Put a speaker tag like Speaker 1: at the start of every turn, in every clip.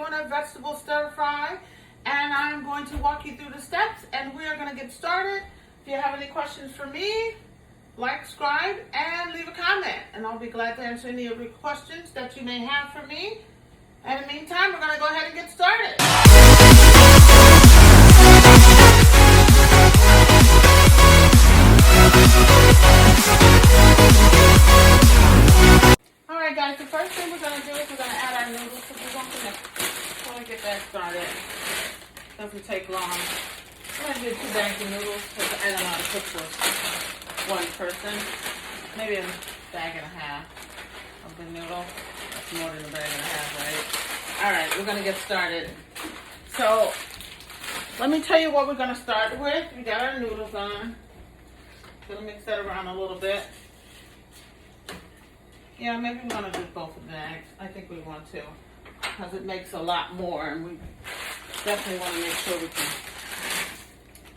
Speaker 1: doing a vegetable stir fry, and I'm going to walk you through the steps, and we are going to get started. If you have any questions for me, like, subscribe, and leave a comment, and I'll be glad to answer any of your questions that you may have for me. And in the meantime, we're going to go ahead and get started. Alright guys, the first thing we're going to do is we're going to add our noodles to the before we get that started. Doesn't take long. I'm going to do 2 bags of noodles because I don't know how to cook for one person. Maybe a bag and a half of the noodle. That's more than a bag and a half, right? Alright, we're going to get started. So, let me tell you what we're going to start with. We got our noodles on. Going to mix that around a little bit. Yeah, maybe we want to do both of bags. I think we want to, because it makes a lot more, and we definitely want to make sure we can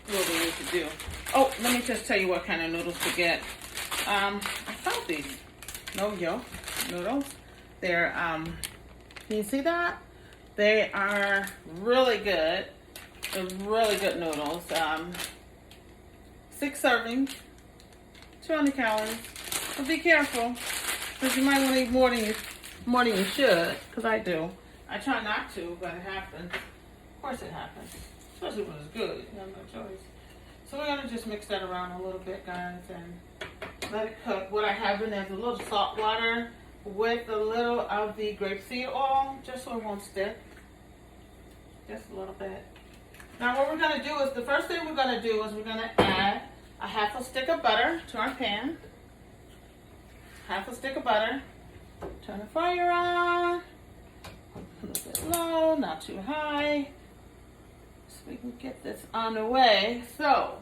Speaker 1: do what we need to do. Oh, let me just tell you what kind of noodles to get. I found these no yolk noodles. They're can you see that? They are really good. They're really good noodles. 6 servings, 200 calories. But be careful, because you might want to eat more than you should, because I do. I try not to, but it happens. Of course it happens. Especially when it's good. You have no choice. So we're going to just mix that around a little bit, guys, and let it cook. What I have in there is a little salt water with a little of the grapeseed oil, just so it won't stick. Just a little bit. Now what we're going to do is, the first thing we're going to do is we're going to add a half a stick of butter to our pan. Half a stick of butter. Turn the fire on. A little bit low, not too high. So we can get this on the way. So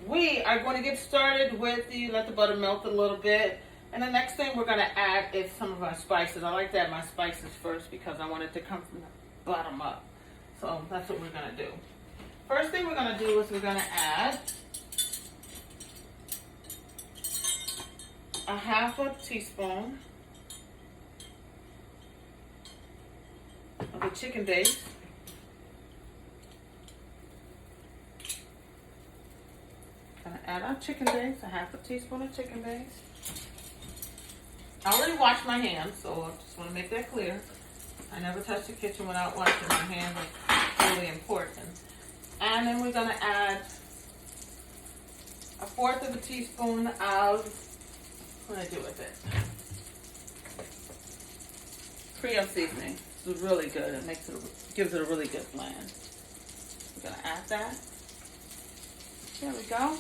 Speaker 1: we are going to get started with let the butter melt a little bit. And the next thing we're going to add is some of our spices. I like to add my spices first because I want it to come from the bottom up. So that's what we're going to do. First thing we're going to do is we're going to add a half a teaspoon of the chicken base. Gonna add our chicken base, a half a teaspoon of chicken base. I already washed my hands, so I just want to make that clear. I never touch the kitchen without washing my hands. It's really important. And then we're gonna add a 1/4 of a teaspoon of, what do I do with it? Creole Seasoning. This is really good. It gives it a really good blend. We're gonna add that. There we go.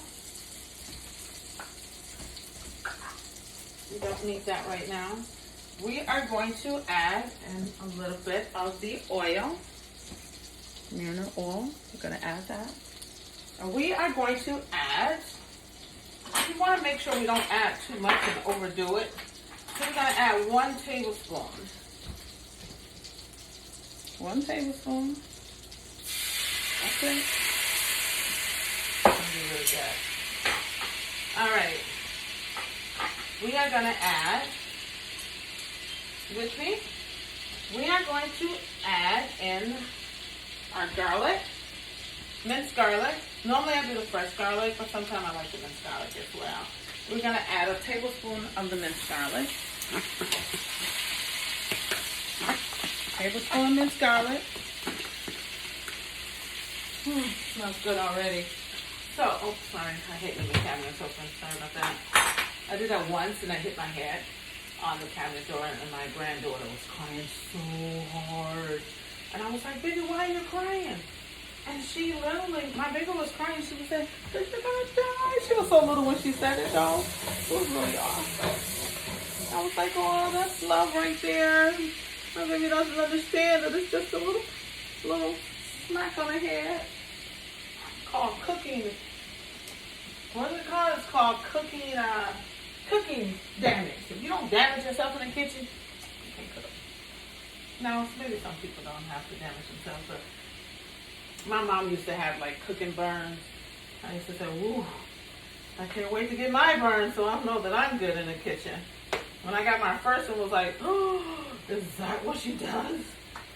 Speaker 1: We don't need that right now. We are going to add in a little bit of the oil. Marin oil. We're gonna add that. And we are going to add, you want to make sure we don't add too much and overdo it. So we're going to add 1 tablespoon. 1 tablespoon. That's it. Really good. Alright. We are going to add, with me, we are going to add in our garlic. Minced garlic. Normally I do the fresh garlic, but sometimes I like the minced garlic as well. We're going to add a tablespoon of the minced garlic. Tablespoon of minced garlic. Smells good already. So, oh, sorry, I hit the cabinet's open. Sorry about that. I did that once and I hit my head on the cabinet door, and my granddaughter was crying so hard. And I was like, baby, why are you crying? And she literally, my baby was crying. She was saying, you're gonna die. She was so little when she said it, though. It was really awesome. I was like, oh, that's love right there. My baby doesn't understand that it's just a little smack on the head. Called cooking. What is it called? It's called cooking damage. If you don't damage yourself in the kitchen, you can't cook. Now, maybe some people don't have to damage themselves, but my mom used to have like cooking burns. I used to say, "Woo, I can't wait to get my burn, so I know that I'm good in the kitchen." When I got my first one, was like, "Oh, is that what she does?"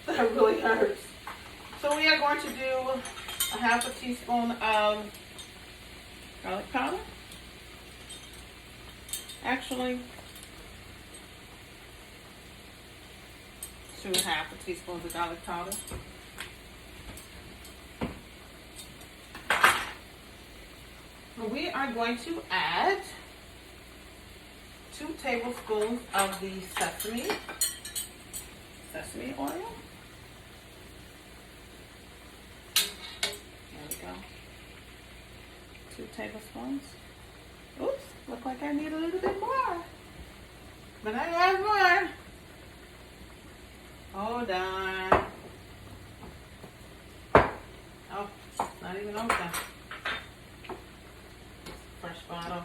Speaker 1: That really hurts. So we are going to do a half a teaspoon of garlic powder. Actually, 2.5 teaspoons of garlic powder. We are going to add 2 tablespoons of the sesame oil. There we go. 2 tablespoons. Oops, look like I need a little bit more. But I have more. Hold on. Oh, not even open. Fresh bottle.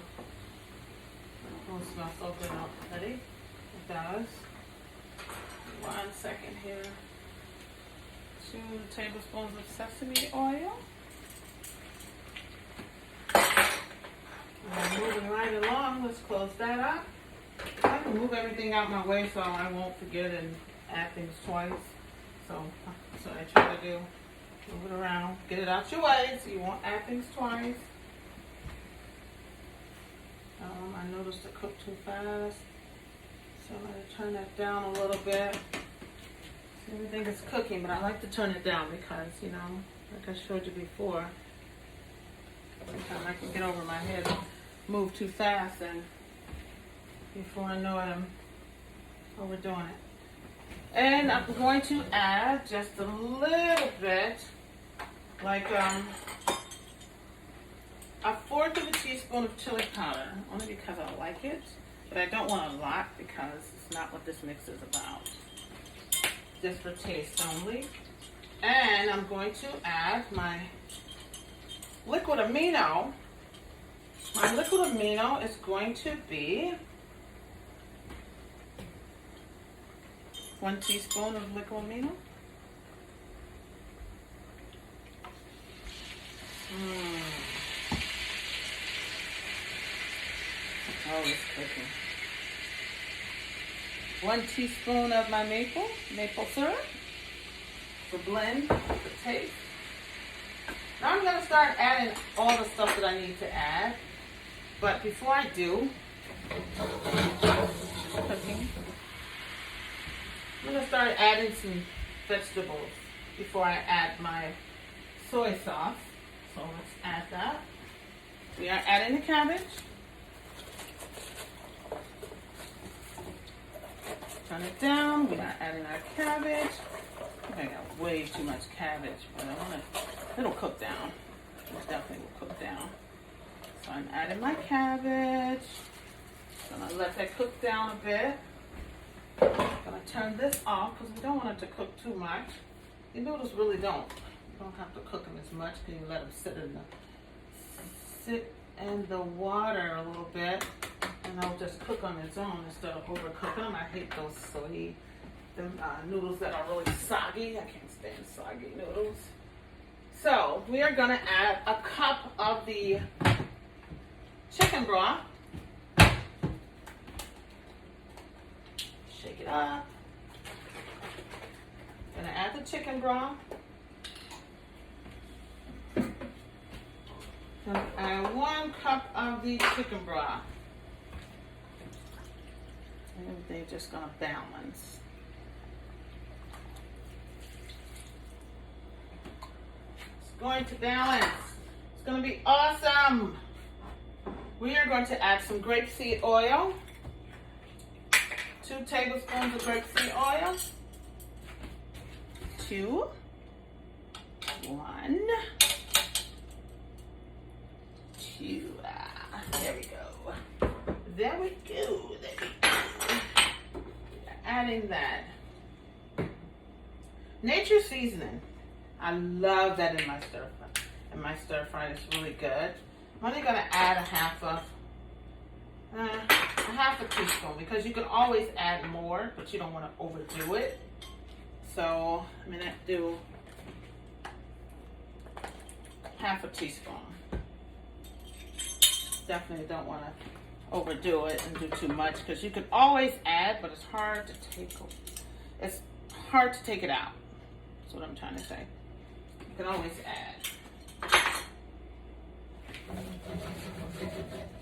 Speaker 1: Oh, it smells so good already. It does. 1 second here. 2 tablespoons of sesame oil. I'm moving right along. Let's close that up. I can move everything out my way so I won't forget and add things twice. So that's what I try to do. Move it around. Get it out your way so you won't add things twice. My noodles to cook too fast. So I'm going to turn that down a little bit. Everything is cooking, but I like to turn it down because, you know, like I showed you before, sometimes I can get over my head and move too fast, and before I know it, I'm overdoing it. And I'm going to add just a little bit, like a 1/4 of a teaspoon of chili powder, only because I like it, but I don't want a lot because it's not what this mix is about. Just for taste only. And I'm going to add my liquid amino. My liquid amino is going to be 1 teaspoon of liquid amino. Oh, it's cooking. 1 teaspoon of my maple syrup to blend the taste. Now I'm going to start adding all the stuff that I need to add. But before I do, cooking, I'm going to start adding some vegetables before I add my soy sauce. So let's add that. We are adding the cabbage. Turn it down. We are adding our cabbage. I got way too much cabbage, but I want to, it'll cook down. It definitely will cook down. So I'm adding my cabbage. I'm going to let that cook down a bit. I'm going to turn this off because we don't want it to cook too much. The noodles really don't. You don't have to cook them as much because you let them sit in the water a little bit, and they'll just cook on its own instead of overcooking them. I hate those noodles that are really soggy. I can't stand soggy noodles. So we are going to add a cup of the chicken broth. Shake it up. Going to add the chicken broth. Going to add 1 cup of the chicken broth. And they're just going to balance. It's going to balance. It's going to be awesome. We are going to add some grapeseed oil. 2 tablespoons of grapeseed oil. 2. 1. 2. There we go. There we go. Adding that Nature Seasoning. I love that in my stir fry. And my stir fry is really good. I'm only going to add a half a teaspoon because you can always add more, but you don't want to overdo it. So I'm going to do half a teaspoon. Definitely don't want to overdo it and do too much because you can always add, but it's hard to take it out. what I'm trying to say. You can always add.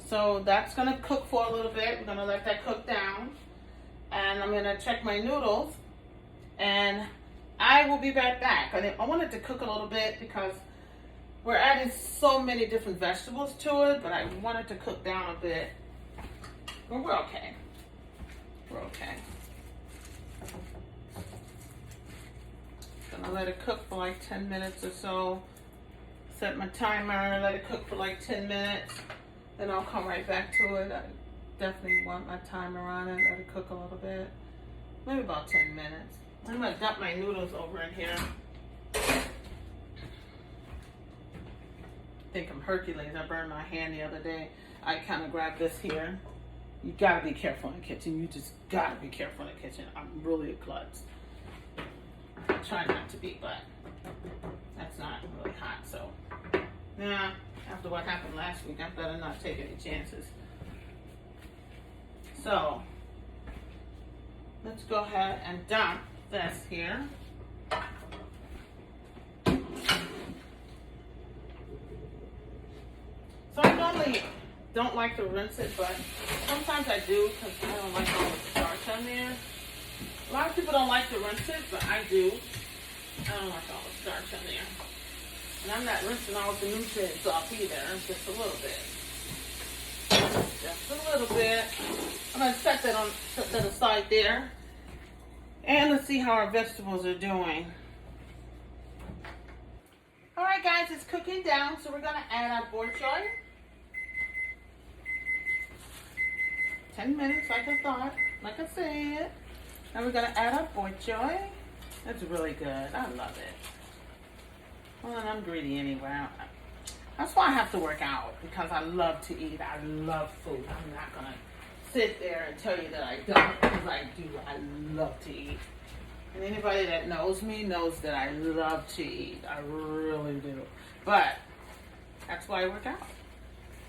Speaker 1: So that's gonna cook for a little bit. We're gonna let that cook down. And I'm gonna check my noodles. And I will be right back. I want it to cook a little bit because we're adding so many different vegetables to it, but I want it to cook down a bit. But we're okay. We're okay. Gonna let it cook for like 10 minutes or so. Set my timer, let it cook for like 10 minutes. Then I'll come right back to it. I definitely want my timer on it, let it cook a little bit. Maybe about 10 minutes. I'm gonna dump my noodles over in here. I think I'm Hercules. I burned my hand the other day. I kind of grabbed this here. You gotta be careful in the kitchen. You just gotta be careful in the kitchen. I'm really a klutz. I try not to be, but that's not really hot. So, yeah, after what happened last week, I better not take any chances. So, let's go ahead and dump this here. So I normally don't like to rinse it, but sometimes I do because I don't like all the starch on there. A lot of people don't like to rinse it, but I do. I don't like all the starch on there. And I'm not rinsing all the nutrients off either, just a little bit. Just a little bit. I'm going to set that aside there. And let's see how our vegetables are doing. Alright guys, it's cooking down, so we're going to add our bok choy. 10 minutes, like I thought, like I said. Now we're going to add our bok choy. That's really good. I love it. Well, and I'm greedy anyway. That's why I have to work out, because I love to eat. I love food. I'm not going to sit there and tell you that I don't, because I do. I love to eat. And anybody that knows me knows that I love to eat. I really do. But that's why I work out.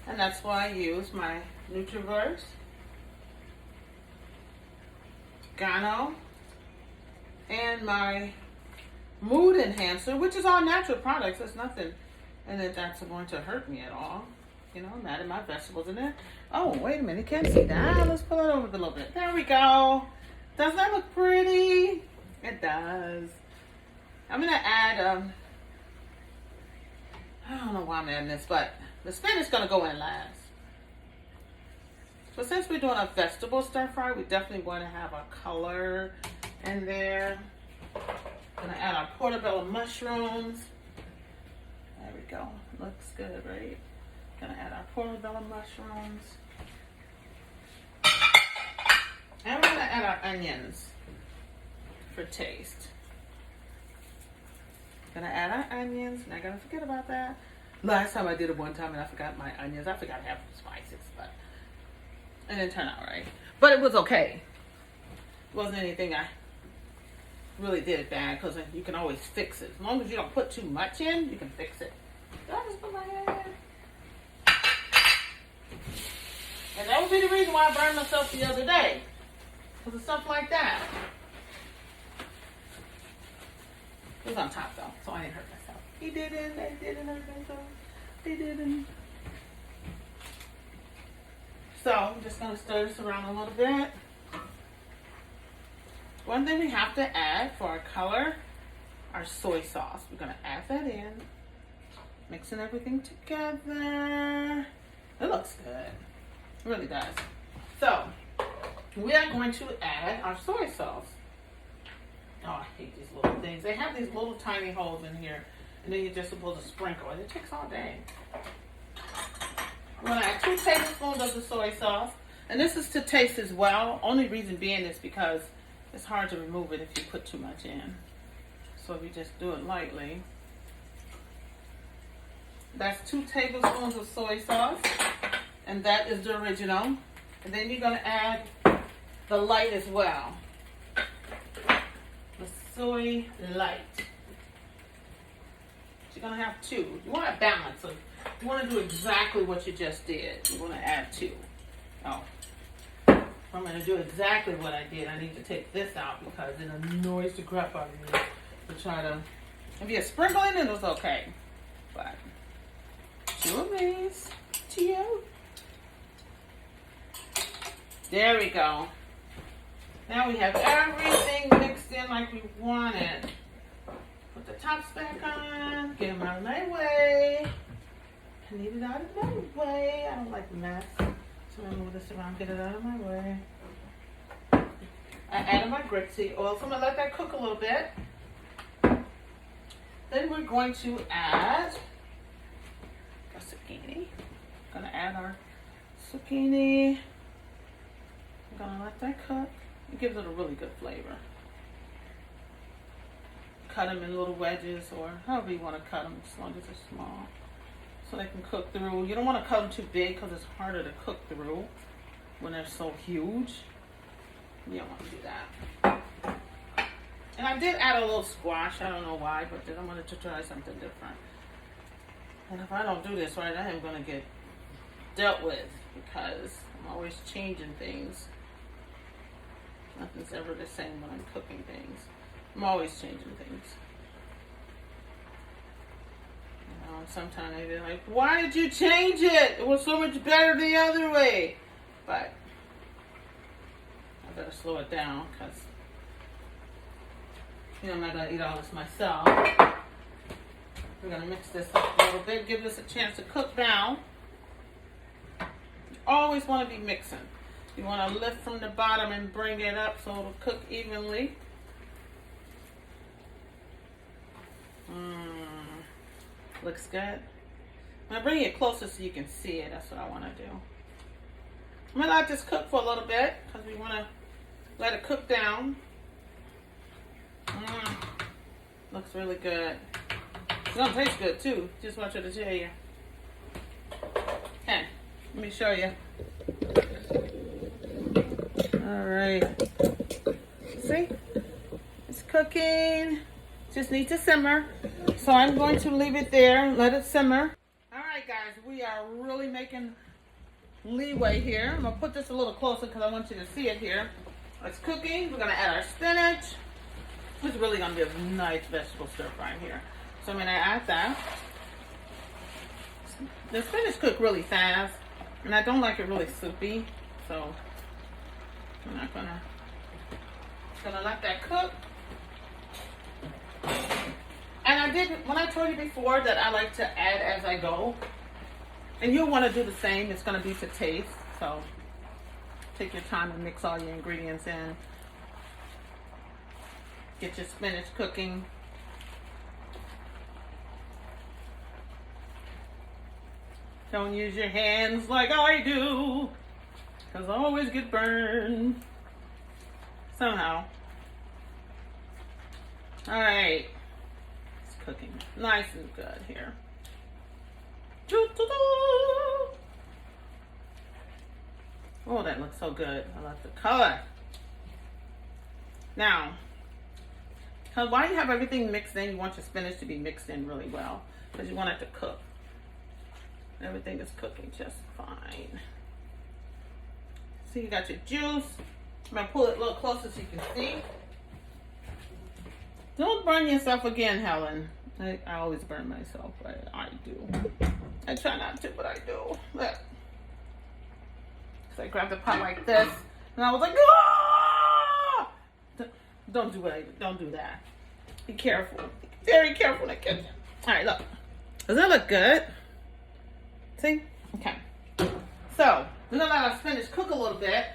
Speaker 1: And that's why I use my Nutra Burst, Gano, and my mood enhancer, which is all natural products. There's nothing in it that's going to hurt me at all. You know, I'm adding my vegetables in there. Oh, wait a minute. Can't see that. Let's pull it over a little bit. There we go. Doesn't that look pretty? It does. I'm going to add, I don't know why I'm adding this, but the spinach is going to go in last. But since we're doing a vegetable stir fry, we definitely want to have a color in there. Gonna add our portabella mushrooms. There we go. Looks good, right? Gonna add our portabella mushrooms. And we're gonna add our onions for taste. Gonna add our onions. Not gonna forget about that. Last time I did it one time and I forgot my onions. I forgot to have spices, but it didn't turn out right. But it was okay. It wasn't anything I really did it bad, because you can always fix it. As long as you don't put too much in, you can fix it. Did I just put my hand in? And that would be the reason why I burned myself the other day. Because of stuff like that. It was on top though, so I didn't hurt myself. He didn't, I didn't hurt myself. He didn't. So I'm just going to stir this around a little bit. One thing we have to add for our color, our soy sauce. We're going to add that in. Mixing everything together. It looks good. It really does. So, we are going to add our soy sauce. Oh, I hate these little things. They have these little tiny holes in here. And then you're just supposed to sprinkle it. It takes all day. I'm going to add 2 tablespoons of the soy sauce. And this is to taste as well. Only reason being is because it's hard to remove it if you put too much in. So if you just do it lightly. That's 2 tablespoons of soy sauce. And that is the original. And then you're going to add the light as well. The soy light. You're going to have 2. You want to balance. So you want to do exactly what you just did. You want to add 2. Oh. I'm going to do exactly what I did. I need to take this out because it annoys the crap out of me. to try to, if you're sprinkling it, it's okay. But, two of these to you. There we go. Now we have everything mixed in like we wanted. Put the tops back on, get them out of my way. I need it out of my way. I don't like mess. So I'm gonna move this around, get it out of my way. I added my grapeseed oil, so I'm gonna let that cook a little bit. Then we're going to add our zucchini. Gonna add our zucchini. I'm gonna let that cook. It gives it a really good flavor. Cut them in little wedges or however you want to cut them, as long as they're small, so they can cook through. You don't want to cut them too big because it's harder to cook through when they're so huge. You don't want to do that. And I did add a little squash. I don't know why, but then I wanted to try something different. And if I don't do this right, I am going to get dealt with because I'm always changing things. Nothing's ever the same when I'm cooking things. I'm always changing things. You know, and sometimes they're like, why did you change it? It was so much better the other way. But I better slow it down because, you know, I'm not going to eat all this myself. We're going to mix this up a little bit, give this a chance to cook down. You always want to be mixing. You want to lift from the bottom and bring it up so it'll cook evenly. Looks good. I'm going to bring it closer so you can see it. That's what I want to do. I'm going to let this cook for a little bit because we want to let it cook down. Looks really good. It's going to taste good too. Just want you to tell you. Okay, let me show you. Alright. See? It's cooking. Just needs to simmer. So I'm going to leave it there and let it simmer. Alright guys, we are really making leeway here. I'm going to put this a little closer because I want you to see it here. It's cooking. We're going to add our spinach. It's really going to be a nice vegetable stir fry here. So I'm going to add that. The spinach cooked really fast. And I don't like it really soupy. So I'm not going to let that cook. And I did, when I told you before that I like to add as I go, and you'll want to do the same. It's going to be to taste, so take your time and mix all your ingredients in. Get your spinach cooking. Don't use your hands like I do, because I always get burned somehow. All right. Cooking nice and good here. Oh, that looks so good. I love the color. Now, while you have everything mixed in, you want your spinach to be mixed in really well because you want it to cook. Everything is cooking just fine. So you got your juice. I'm going to pull it a little closer so you can see. Don't burn yourself again, Helen. I always burn myself, but I do. I try not to, but I do. Look. So I grabbed the pot like this, and I was like, ah! Don't do it. Don't do that. Be careful. Be very careful in the kitchen. All right, look. Does that look good? See? Okay. So we're gonna let our spinach cook a little bit.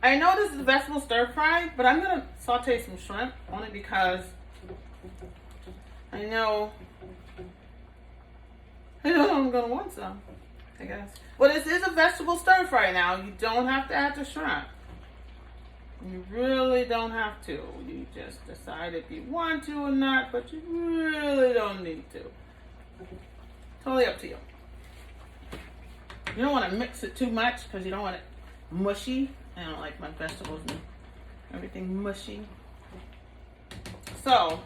Speaker 1: I know this is a vegetable stir fry, but I'm going to saute some shrimp only because I know I'm going to want some, I guess. Well, this is a vegetable stir fry now. You don't have to add the shrimp. You really don't have to. You just decide if you want to or not, but you really don't need to. Totally up to you. You don't want to mix it too much because you don't want it mushy. I don't like my vegetables and everything mushy. So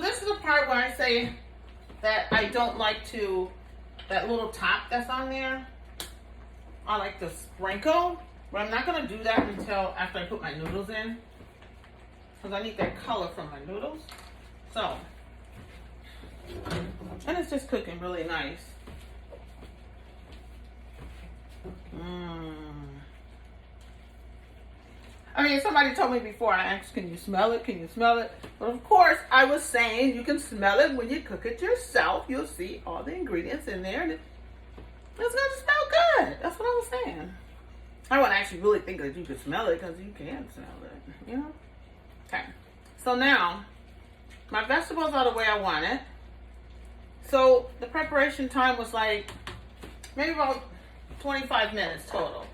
Speaker 1: this is the part where I say that I don't like that little top that's on there. I like to sprinkle But I'm not going to do that until after I put my noodles in, because I need that color from my noodles. So, and it's just cooking really nice. I mean, somebody told me before, I asked, can you smell it? Can you smell it? But of course, I was saying you can smell it when you cook it yourself. You'll see all the ingredients in there, and it's going to smell good. That's what I was saying. I wouldn't actually really think that you could smell it, because you can smell it, you know? Okay. So now, my vegetables are the way I want it. So the preparation time was like maybe about 25 minutes total.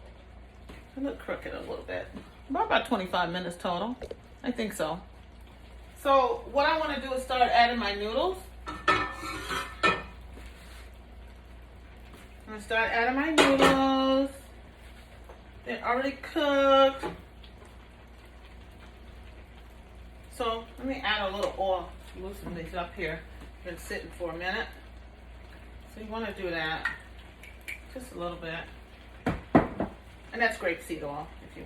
Speaker 1: I look crooked a little bit. About 25 minutes total. I think so. So what I want to do is start adding my noodles. I'm going to start adding my noodles. They're already cooked. So let me add a little oil to loosen these up here. Been sitting for a minute. So you want to do that. Just a little bit. And that's grapeseed oil, if you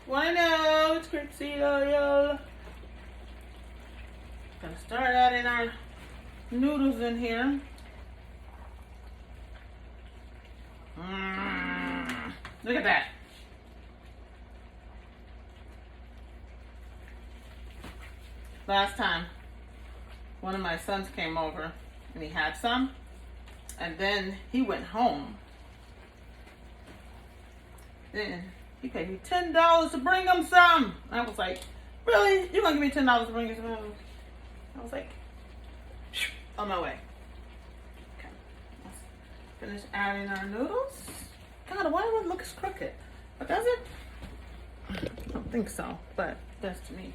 Speaker 1: want to know. It's grapeseed oil. Gonna start adding our noodles in here. Look at that. Last time, one of my sons came over and he had some, and then he went home. Then he paid me $10 to bring him some. I was like, really? You're gonna give me $10 to bring you some? I was like, on my way. Okay, let's finish adding our noodles. God, why do it look crooked? But does it? I don't think so, but that's to me.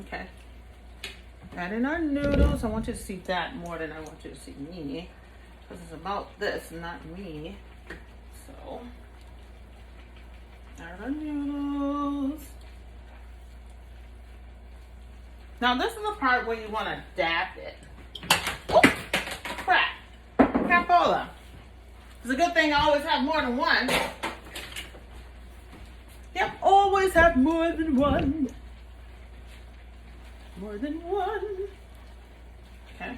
Speaker 1: Okay. Adding our noodles. I want you to see that more than I want you to see me, because it's about this, not me. So, add our noodles. Now this is the part where you want to dab it. Oh, crap. Crapola. It's a good thing I always have more than one. Yep, always have more than one. More than one. Okay.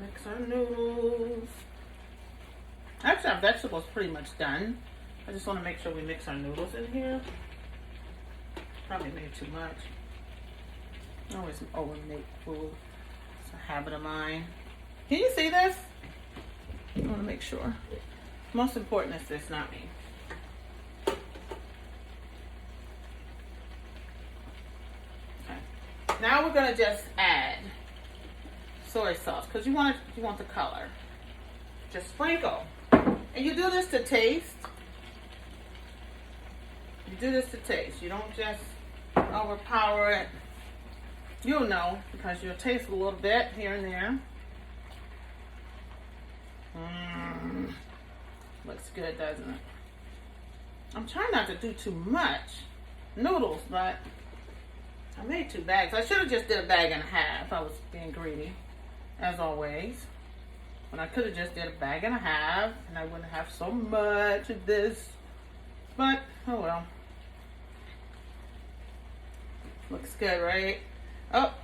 Speaker 1: Mix our noodles. Actually, our vegetables pretty much done. I just want to make sure we mix our noodles in here. Probably made too much. I always overmake food. It's a habit of mine. Can you see this? I want to make sure. Most important is this, not me. Okay. Now we're gonna just add soy sauce because you want the color. Just sprinkle, and you do this to taste. You do this to taste. You don't just overpower it. You'll know because you'll taste a little bit here and there. Looks good, doesn't it? I'm trying not to do too much noodles, but I made 2 bags. I should have just did a bag and a half. I was being greedy, as always. But I could have just did a bag and a half, and I wouldn't have so much of this. But, oh well. Looks good, right? Oh,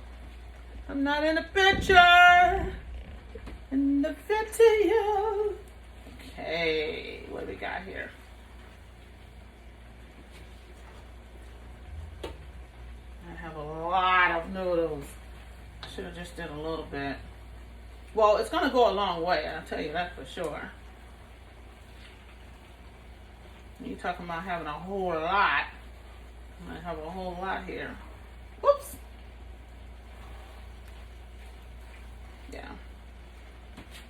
Speaker 1: I'm not in the picture. In the video. Okay, what do we got here? I have a lot of noodles. Should have just did a little bit. Well, it's gonna go a long way, I'll tell you that for sure. You're talking about having a whole lot. I have a whole lot here. Whoops. Yeah.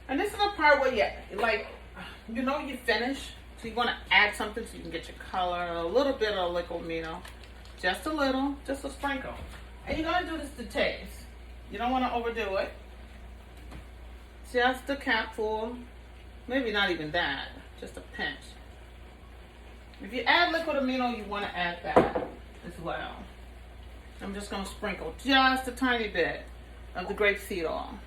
Speaker 1: And this is the part where you finish. So you want to add something so you can get your color, a little bit of liquid Amino. Just a little, just a sprinkle. And you're going to do this to taste. You don't want to overdo it. Just a capful. Maybe not even that. Just a pinch. If you add liquid Amino, you want to add that as well. I'm just going to sprinkle just a tiny bit of the grapeseed oil.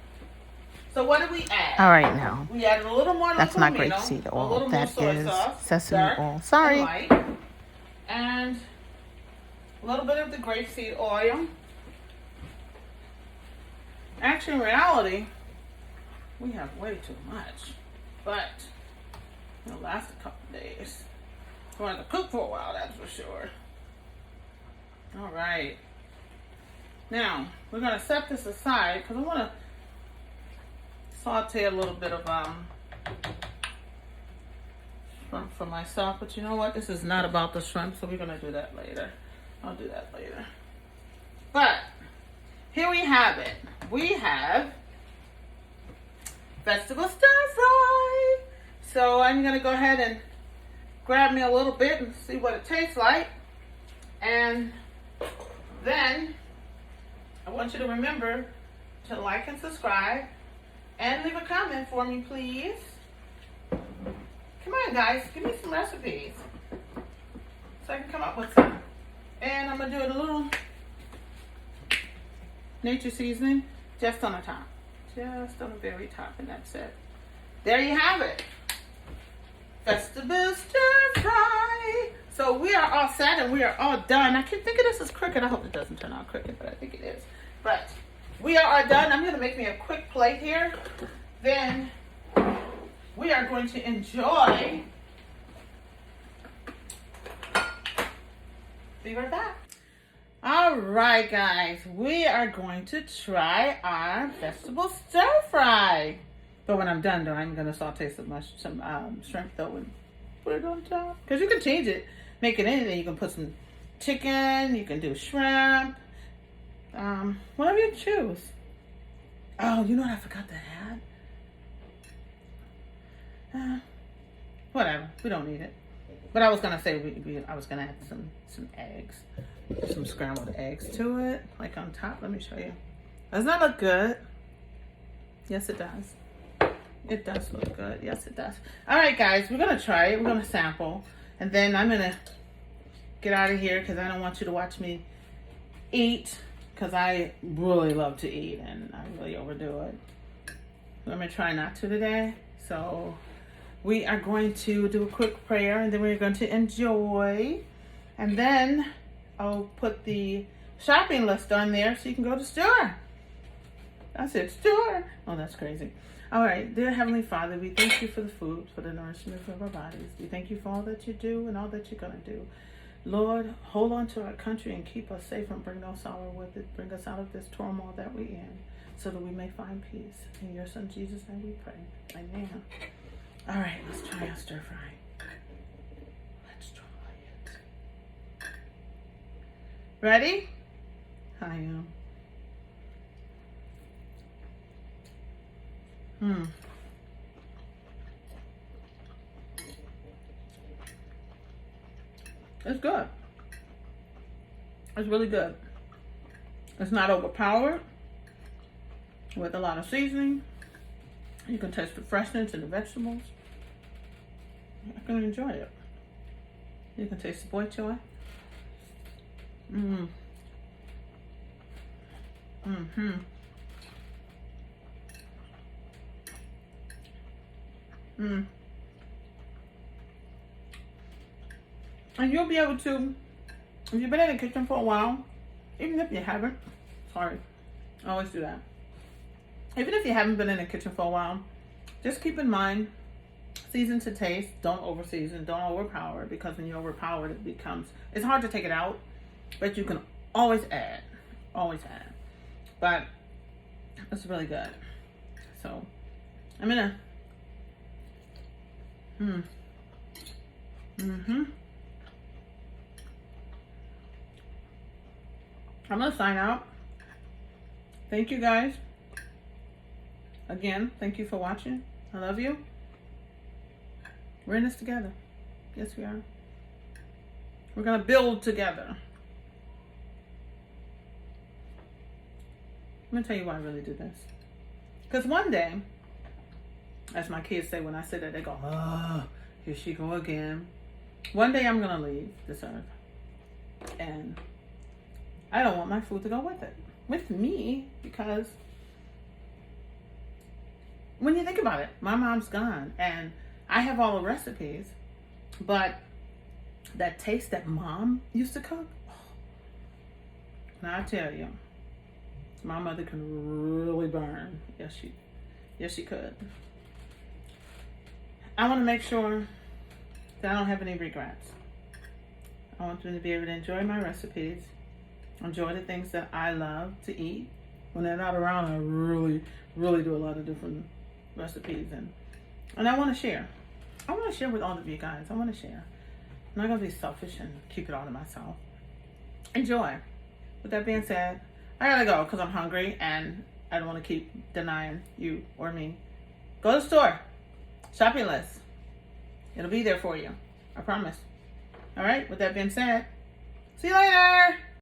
Speaker 1: So what did we add?
Speaker 2: All right, now.
Speaker 1: We added a little more.
Speaker 2: That's not grapeseed oil.
Speaker 1: A little
Speaker 2: that
Speaker 1: more soy
Speaker 2: is
Speaker 1: sauce,
Speaker 2: sesame oil. Sorry.
Speaker 1: And a little bit of the grapeseed oil. Actually, in reality, we have way too much, but it'll last a couple days. We're going to cook for a while, that's for sure. All right. Now, we're going to set this aside because I want to saute a little bit of shrimp for myself. But you know what? This is not about the shrimp, so we're going to do that later. I'll do that later. But here we have it. We have vegetable stir fry. So I'm going to go ahead and grab me a little bit and see what it tastes like. And then I want you to remember to like and subscribe and leave a comment for me, please. Come on, guys. Give me some recipes so I can come up with some. And I'm going to do it a little nature seasoning just on the top. Just on the very top, and that's it. There you have it. Vegetable stir fry. So we are all set and we are all done. I keep thinking this is crooked. I hope it doesn't turn out crooked, but I think it is. But we are all done. I'm going to make me a quick plate here. Then we are going to enjoy. Be right back. All right, guys. We are going to try our vegetable stir fry. But when I'm done, though, I'm going to saute some shrimp, though, and put it on top. Because you can change it. Make it anything. You can put some chicken. You can do shrimp. Whatever you choose. Oh, you know what I forgot to add? Whatever. We don't need it. But I was going to say, I was going to add some eggs. Some scrambled eggs to it. Like on top. Let me show you. Does that look good? Yes, it does. It does look good. Yes, it does. All right, guys. We're going to try it. We're going to sample. And then I'm going to get out of here because I don't want you to watch me eat. Because I really love to eat and I really overdo it. I'm going to try not to today. So we are going to do a quick prayer and then we're going to enjoy. And then I'll put the shopping list on there so you can go to the store. I said store. Oh, that's crazy. All right. Dear Heavenly Father, we thank you for the food, for the nourishment of our bodies. We thank you for all that you do and all that you're going to do. Lord, hold on to our country and keep us safe and bring no sorrow with it. Bring us out of this turmoil that we're in so that we may find peace. In your son Jesus' name we pray. Amen. All right, let's try our stir fry. Let's try it. Ready? I am. It's good. It's really good. It's not overpowered with a lot of seasoning. You can taste the freshness in the vegetables. I can enjoy it. You can taste the boy choy. And you'll be able to, if you've been in the kitchen for a while, even if you haven't, sorry, I always do that. Even if you haven't been in the kitchen for a while, just keep in mind, season to taste, don't over season, don't overpower it, because when you overpower it, it's hard to take it out, but you can always add, but it's really good. So, I'm gonna, I'm going to sign out. Thank you guys. Again, thank you for watching. I love you. We're in this together. Yes, we are. We're going to build together. I'm going to tell you why I really do this. Because one day, as my kids say when I say that, they go, oh, here she go again. One day I'm going to leave this earth. And I don't want my food to go with it. With me, because when you think about it, my mom's gone and I have all the recipes, but that taste that mom used to cook, now I tell you, my mother can really burn. Yes, she could. I want to make sure that I don't have any regrets. I want them to be able to enjoy my recipes, enjoy the things that I love to eat. When they're not around, I really do a lot of different recipes, and I want to share. I want to share with all of you guys. I want to share. I'm not going to be selfish and keep it all to myself. Enjoy. With that being said, I gotta go because I'm hungry and I don't want to keep denying you or me. Go to the store. Shopping list. It'll be there for you. I promise. All right. With that being said, see you later.